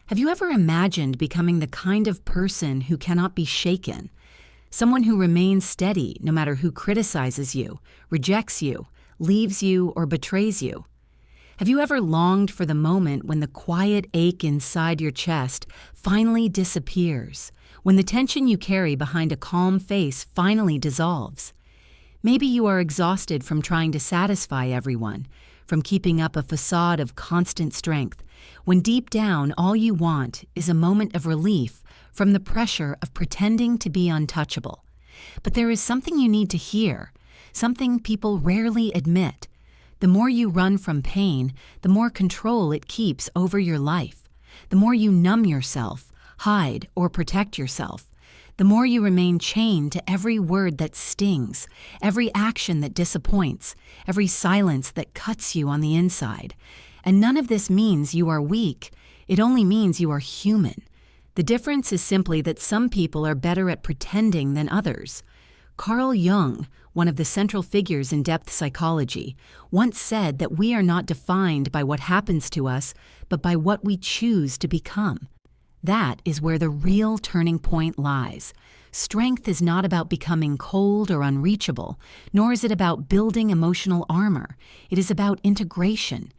Have you ever imagined becoming the kind of person who cannot be shaken? Someone who remains steady no matter who criticizes you, rejects you, leaves you, or betrays you? Have you ever longed for the moment when the quiet ache inside your chest finally disappears, when the tension you carry behind a calm face finally dissolves? Maybe you are exhausted from trying to satisfy everyone, from keeping up a facade of constant strength, when deep down all you want is a moment of relief from the pressure of pretending to be untouchable. But there is something you need to hear, something people rarely admit. The more you run from pain, the more control it keeps over your life. The more you numb yourself, hide, or protect yourself, the more you remain chained to every word that stings, every action that disappoints, every silence that cuts you on the inside. And none of this means you are weak. It only means you are human. The difference is simply that some people are better at pretending than others. Carl Jung, one of the central figures in depth psychology, once said that we are not defined by what happens to us, but by what we choose to become. That is where the real turning point lies. Strength is not about becoming cold or unreachable, nor is it about building emotional armor. It is about integration.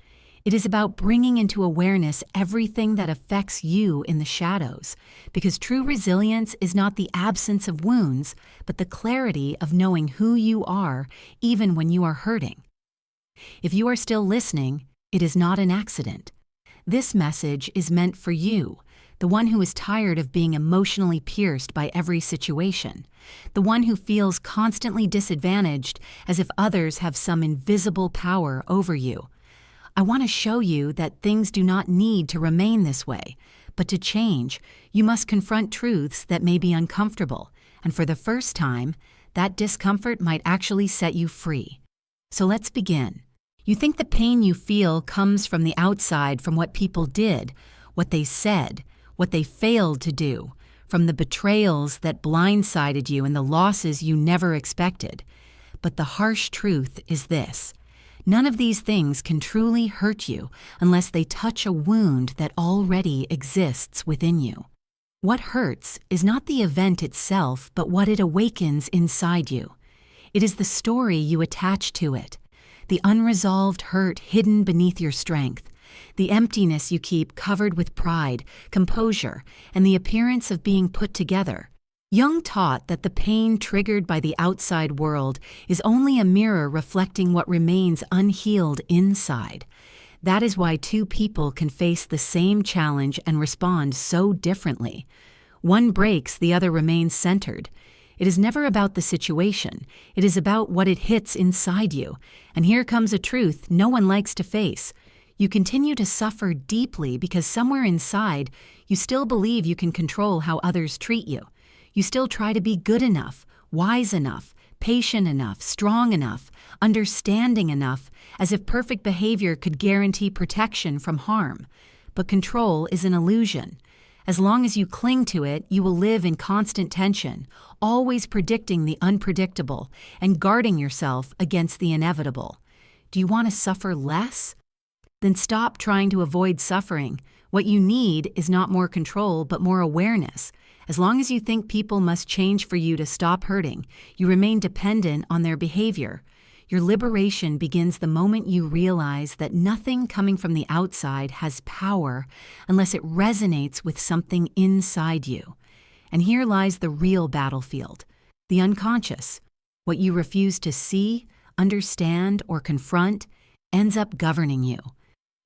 It is about bringing into awareness everything that affects you in the shadows, because true resilience is not the absence of wounds, but the clarity of knowing who you are, even when you are hurting. If you are still listening, it is not an accident. This message is meant for you, the one who is tired of being emotionally pierced by every situation, the one who feels constantly disadvantaged as if others have some invisible power over you. I want to show you that things do not need to remain this way, but to change, you must confront truths that may be uncomfortable, and for the first time, that discomfort might actually set you free. So let's begin. You think the pain you feel comes from the outside, from what people did, what they said, what they failed to do, from the betrayals that blindsided you and the losses you never expected. But the harsh truth is this: none of these things can truly hurt you unless they touch a wound that already exists within you. What hurts is not the event itself, but what it awakens inside you. It is the story you attach to it, the unresolved hurt hidden beneath your strength, the emptiness you keep covered with pride, composure, and the appearance of being put together. Jung taught that the pain triggered by the outside world is only a mirror reflecting what remains unhealed inside. That is why two people can face the same challenge and respond so differently. One breaks, the other remains centered. It is never about the situation. It is about what it hits inside you. And here comes a truth no one likes to face. You continue to suffer deeply because somewhere inside, you still believe you can control how others treat you. You still try to be good enough, wise enough, patient enough, strong enough, understanding enough, as if perfect behavior could guarantee protection from harm. But control is an illusion. As long as you cling to it, you will live in constant tension, always predicting the unpredictable and guarding yourself against the inevitable. Do you want to suffer less? Then stop trying to avoid suffering. What you need is not more control, but more awareness. As long as you think people must change for you to stop hurting, you remain dependent on their behavior. Your liberation begins the moment you realize that nothing coming from the outside has power unless it resonates with something inside you. And here lies the real battlefield, the unconscious. What you refuse to see, understand, or confront ends up governing you.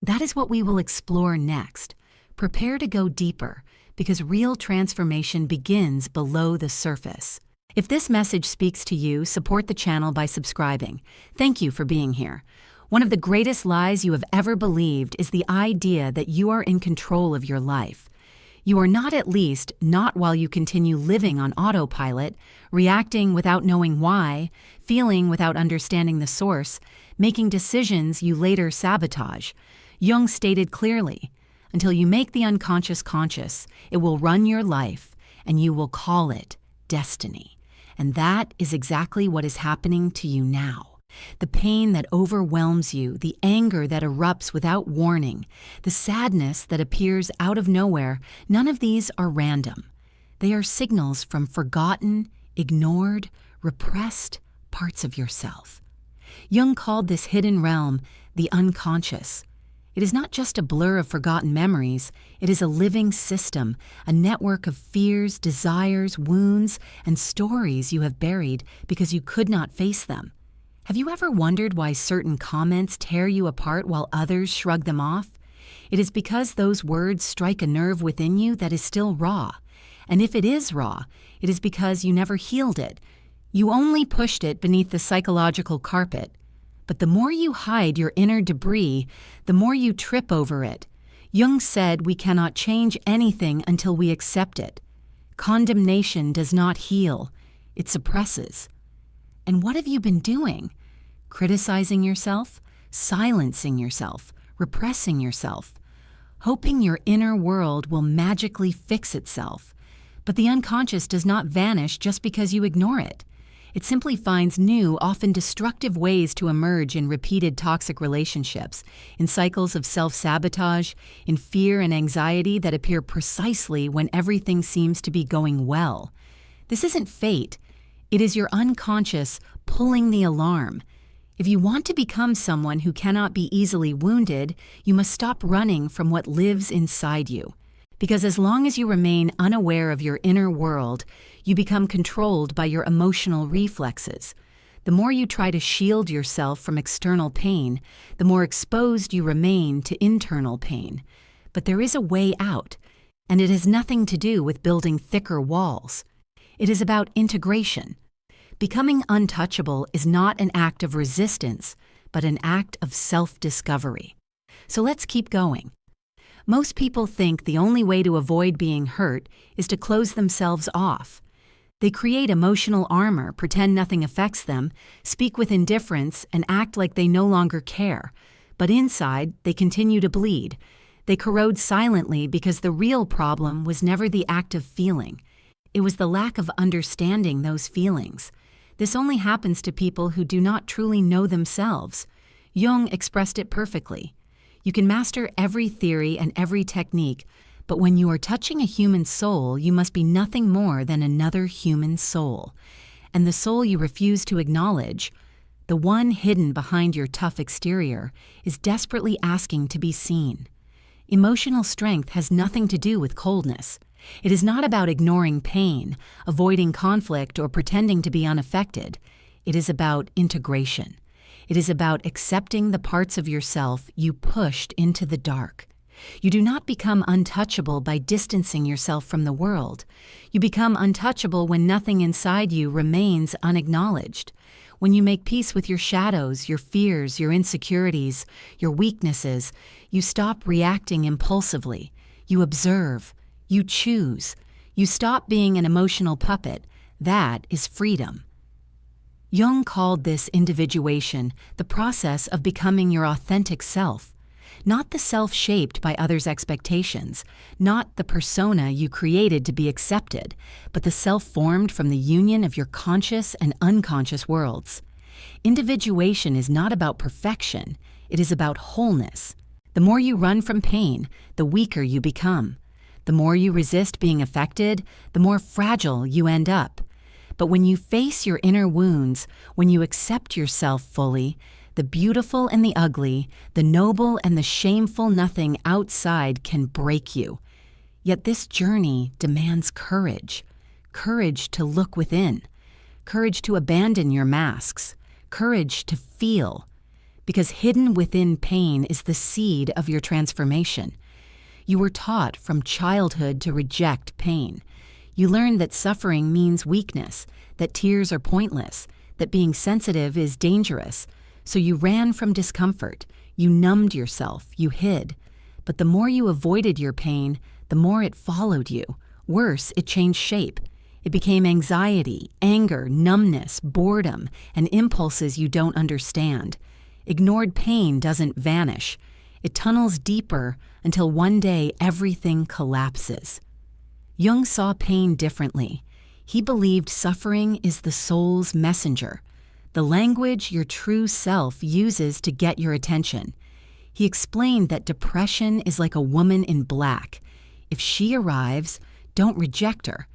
That is what we will explore next. Prepare to go deeper, because real transformation begins below the surface. If this message speaks to you, support the channel by subscribing. Thank you for being here. One of the greatest lies you have ever believed is the idea that you are in control of your life. You are not, at least not while you continue living on autopilot, reacting without knowing why, feeling without understanding the source, making decisions you later sabotage. Jung stated clearly, until you make the unconscious conscious, it will run your life, and you will call it destiny. And that is exactly what is happening to you now. The pain that overwhelms you, the anger that erupts without warning, the sadness that appears out of nowhere, none of these are random. They are signals from forgotten, ignored, repressed parts of yourself. Jung called this hidden realm the unconscious. It is not just a blur of forgotten memories, it is a living system, a network of fears, desires, wounds, and stories you have buried because you could not face them. Have you ever wondered why certain comments tear you apart while others shrug them off? It is because those words strike a nerve within you that is still raw. And if it is raw, it is because you never healed it. You only pushed it beneath the psychological carpet. But the more you hide your inner debris, the more you trip over it. Jung said we cannot change anything until we accept it. Condemnation does not heal, it suppresses. And what have you been doing? Criticizing yourself, silencing yourself, repressing yourself, hoping your inner world will magically fix itself. But the unconscious does not vanish just because you ignore it. It simply finds new, often destructive ways to emerge in repeated toxic relationships, in cycles of self-sabotage, in fear and anxiety that appear precisely when everything seems to be going well. This isn't fate. It is your unconscious pulling the alarm. If you want to become someone who cannot be easily wounded, you must stop running from what lives inside you. Because as long as you remain unaware of your inner world, you become controlled by your emotional reflexes. The more you try to shield yourself from external pain, the more exposed you remain to internal pain. But there is a way out, and it has nothing to do with building thicker walls. It is about integration. Becoming untouchable is not an act of resistance, but an act of self-discovery. So let's keep going. Most people think the only way to avoid being hurt is to close themselves off. They create emotional armor, pretend nothing affects them, speak with indifference, and act like they no longer care. But inside, they continue to bleed. They corrode silently because the real problem was never the act of feeling. It was the lack of understanding those feelings. This only happens to people who do not truly know themselves. Jung expressed it perfectly. You can master every theory and every technique, but when you are touching a human soul, you must be nothing more than another human soul. And the soul you refuse to acknowledge, the one hidden behind your tough exterior, is desperately asking to be seen. Emotional strength has nothing to do with coldness. It is not about ignoring pain, avoiding conflict, or pretending to be unaffected. It is about integration. It is about accepting the parts of yourself you pushed into the dark. You do not become untouchable by distancing yourself from the world. You become untouchable when nothing inside you remains unacknowledged. When you make peace with your shadows, your fears, your insecurities, your weaknesses, you stop reacting impulsively. You observe. You choose. You stop being an emotional puppet. That is freedom. Jung called this individuation the process of becoming your authentic self, not the self shaped by others' expectations, not the persona you created to be accepted, but the self formed from the union of your conscious and unconscious worlds. Individuation is not about perfection, it is about wholeness. The more you run from pain, the weaker you become. The more you resist being affected, the more fragile you end up. But when you face your inner wounds, when you accept yourself fully, the beautiful and the ugly, the noble and the shameful nothing outside can break you. Yet this journey demands courage. Courage to look within. Courage to abandon your masks. Courage to feel. Because hidden within pain is the seed of your transformation. You were taught from childhood to reject pain. You learned that suffering means weakness, that tears are pointless, that being sensitive is dangerous. So you ran from discomfort, you numbed yourself, you hid. But the more you avoided your pain, the more it followed you. Worse, it changed shape. It became anxiety, anger, numbness, boredom, and impulses you don't understand. Ignored pain doesn't vanish. It tunnels deeper until one day everything collapses. Jung saw pain differently. He believed suffering is the soul's messenger. the language your true self uses to get your attention. He explained that depression is like a woman in black. If she arrives, don't reject her.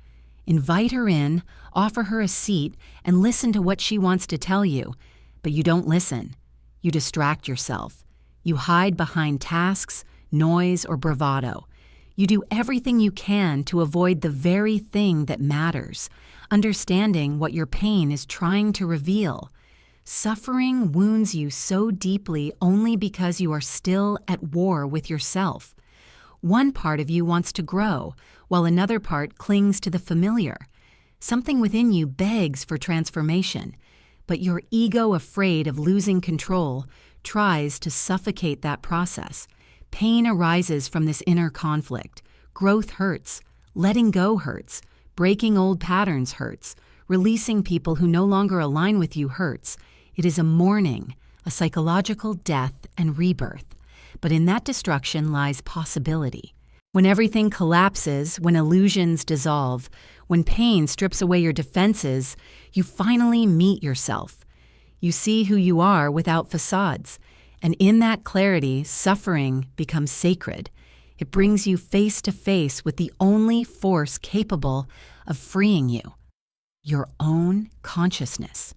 Invite her in, offer her a seat, and listen to what she wants to tell you. But you don't listen. You distract yourself. You hide behind tasks, noise, or bravado. You do everything you can to avoid the very thing that matters, understanding what your pain is trying to reveal. Suffering wounds you so deeply only because you are still at war with yourself. One part of you wants to grow, while another part clings to the familiar. Something within you begs for transformation, but your ego, afraid of losing control, tries to suffocate that process. Pain arises from this inner conflict. Growth hurts. Letting go hurts. Breaking old patterns hurts. Releasing people who no longer align with you hurts. It is a mourning, a psychological death and rebirth. But in that destruction lies possibility. When everything collapses, when illusions dissolve, when pain strips away your defenses, you finally meet yourself. You see who you are without facades. And in that clarity, suffering becomes sacred. It brings you face to face with the only force capable of freeing you, your own consciousness.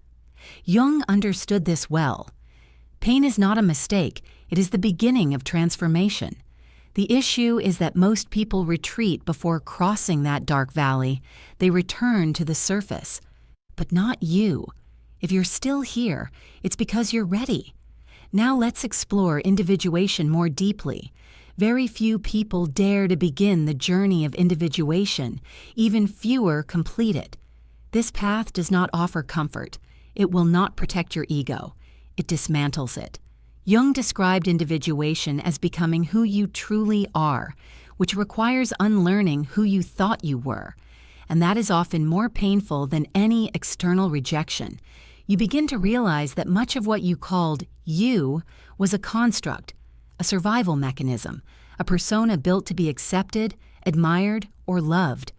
Jung understood this well. Pain is not a mistake. It is the beginning of transformation. The issue is that most people retreat before crossing that dark valley. They return to the surface. But not you. If you're still here, it's because you're ready. Now let's explore individuation more deeply. Very few people dare to begin the journey of individuation. Even fewer complete it. This path does not offer comfort. It will not protect your ego. It dismantles it. Jung described individuation as becoming who you truly are, which requires unlearning who you thought you were. And that is often more painful than any external rejection. You begin to realize that much of what you called you was a construct, a survival mechanism, a persona built to be accepted, admired, or loved.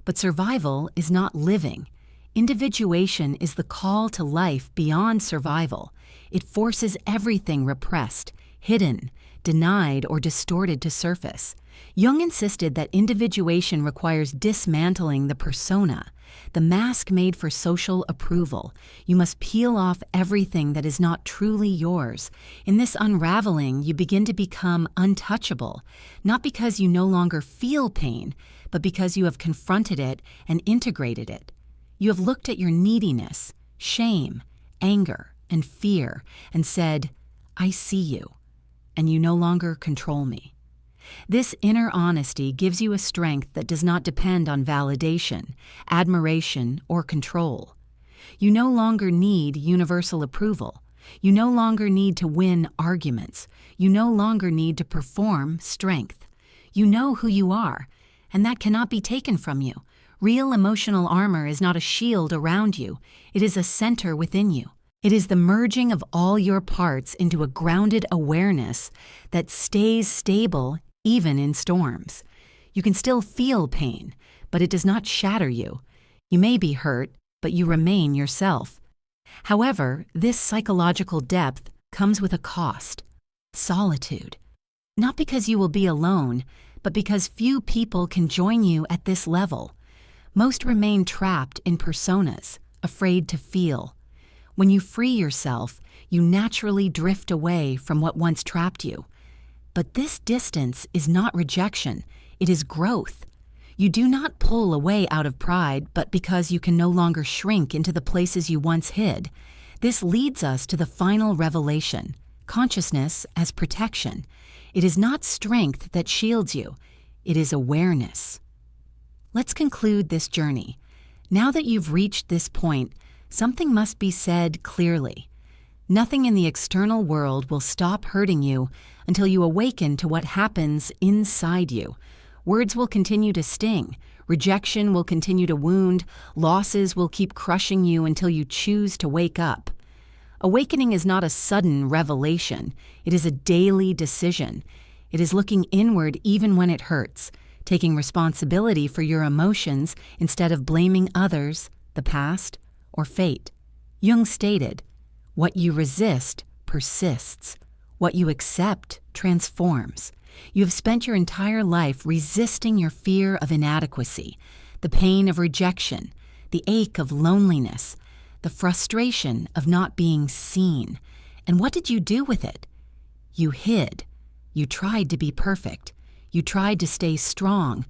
But survival is not living. Individuation is the call to life beyond survival. It forces everything repressed, hidden, denied, or distorted to surface. Jung insisted that individuation requires dismantling the persona, the mask made for social approval. You must peel off everything that is not truly yours. In this unraveling, you begin to become untouchable, not because you no longer feel pain, but because you have confronted it and integrated it. You have looked at your neediness, shame, anger, and fear and said, I see you, and you no longer control me. This inner honesty gives you a strength that does not depend on validation, admiration, or control. You no longer need universal approval. You no longer need to win arguments. You no longer need to perform strength. You know who you are, and that cannot be taken from you. Real emotional armor is not a shield around you. It is a center within you. It is the merging of all your parts into a grounded awareness that stays stable even in storms. You can still feel pain, but it does not shatter you. You may be hurt, but you remain yourself. However, this psychological depth comes with a cost: solitude. Not because you will be alone, but because few people can join you at this level. Most remain trapped in personas, afraid to feel. When you free yourself, you naturally drift away from what once trapped you. But this distance is not rejection, it is growth. You do not pull away out of pride, but because you can no longer shrink into the places you once hid. This leads us to the final revelation: consciousness as protection. It is not strength that shields you, it is awareness. Let's conclude this journey. Now that you've reached this point, something must be said clearly. Nothing in the external world will stop hurting you until you awaken to what happens inside you. Words will continue to sting. Rejection will continue to wound. Losses will keep crushing you until you choose to wake up. Awakening is not a sudden revelation. It is a daily decision. It is looking inward even when it hurts, taking responsibility for your emotions instead of blaming others, the past, or fate. Jung stated, What you resist persists. What you accept transforms. You have spent your entire life resisting your fear of inadequacy, the pain of rejection, the ache of loneliness, the frustration of not being seen. And what did you do with it? You hid. You tried to be perfect. You tried to stay strong.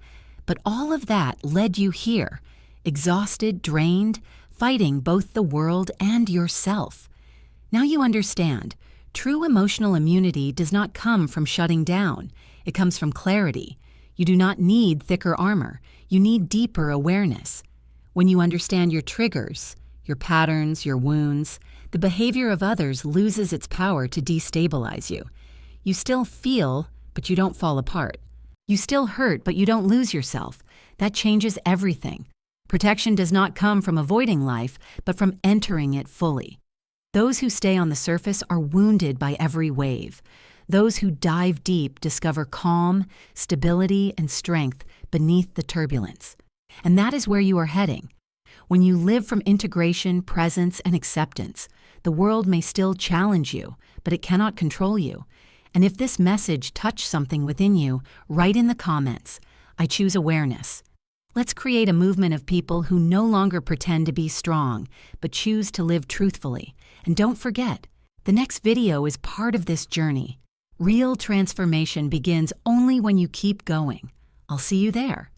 But all of that led you here, exhausted, drained, fighting both the world and yourself. Now you understand. True emotional immunity does not come from shutting down. It comes from clarity. You do not need thicker armor. You need deeper awareness. When you understand your triggers, your patterns, your wounds, the behavior of others loses its power to destabilize you. You still feel, but you don't fall apart. You still hurt, but you don't lose yourself. That changes everything. Protection does not come from avoiding life, but from entering it fully. Those who stay on the surface are wounded by every wave. Those who dive deep discover calm, stability, and strength beneath the turbulence. And that is where you are heading. When you live from integration, presence, and acceptance, the world may still challenge you, but it cannot control you. And if this message touched something within you, write in the comments, "I choose awareness." Let's create a movement of people who no longer pretend to be strong, but choose to live truthfully. And don't forget, the next video is part of this journey. Real transformation begins only when you keep going. I'll see you there.